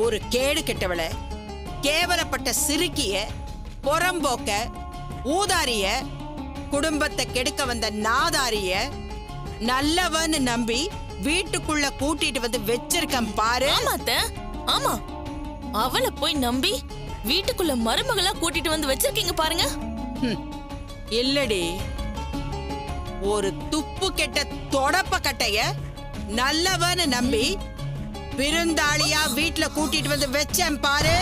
ஒரு கேடு கெட்டவள, கேவலப்பட்ட சிறுக்கிய, புறம்போக்க, ஊதாரிய, குடும்பத்தை கெடுக்க வந்த நாதாரிய நல்லவன்னு நம்பி வீட்டுக்குள்ள கூட்டிட்டு வந்து வச்சிருக்கேன் பாரு. ஆமா, அவளை போய் நம்பி வீட்டுக்குள்ள மருமகளா கூட்டிட்டு வந்து வச்சிருக்கீங்க பாருங்க. இல்லடி, ஒரு துப்பு கெட்ட தொடப்ப கட்டைய நல்லவன்னு நம்பி விருந்தாளியா வீட்டுல கூட்டிட்டு வந்து வச்சேன் பாரு.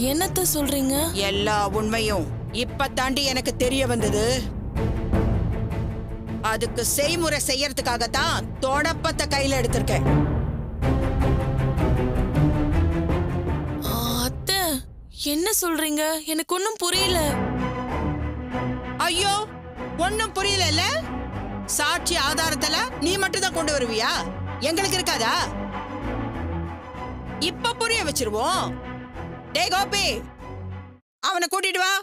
என்னத்த சொல்றீங்க? எல்லா உண்மையும் இப்ப தாண்டி எனக்கு தெரிய வந்தது. அதுக்கு செய்முறை செய்யறதுக்காகத்தான் தொடப்பத்தை கையில எடுத்திருக்கேன். அத்தை, என்ன சொல்றீங்க? எனக்கு ஒன்னும் புரியல. ஐயோ, ஒன்னும் புரியல. சாட்சி ஆதாரத்துல நீ மட்டும் தான் கொண்டு வருவியா? எங்களுக்கு இருக்காதா? இப்ப புரிய வச்சிருவோம். டேய் கோபி, அவனை கூட்டிட்டு வா.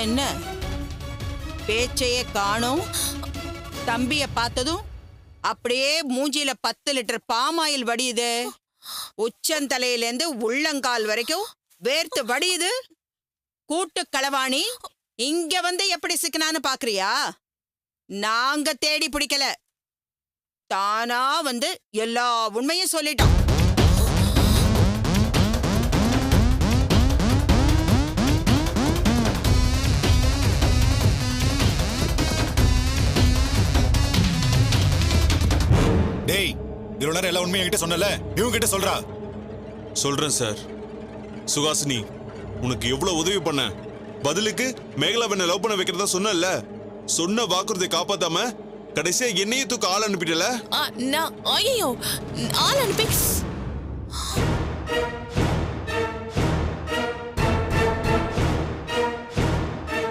என்ன பேச்சையே காணோம்? தம்பிய பார்த்ததும் அப்படியே மூஞ்சில 10 லிட்டர் பாமாயில் வடியுது. உச்சந்தலையிலேருந்து உள்ளங்கால் வரைக்கும் வேர்த்து வடியுது. கூட்டு களவாணி இங்க வந்து எப்படி சிக்கனான்னு பாக்குறியா? நாங்க தேடி பிடிக்கல, தானா வந்து எல்லா உண்மையும் சொல்லிட்டோம். டேய், இவ்வளவு நேரம் எல்லா உண்மையும் என்கிட்ட சொன்னல, இவங்க கிட்ட சொல்றா. சொல்றேன் சார். சுகாசினி, உனக்கு எவ்வளவு உதவி பண்ண, பதிலுக்கு மேகலாவை லவ் பண்ண வைக்கிறதா சொன்னல. சொன்ன வாக்குறுதியை காப்பாத்தாம கடைசியா என்னையே தூக்க ஆள் அனுப்பிட்டல. நான் ஐயோ, ஆள் அனுப்பி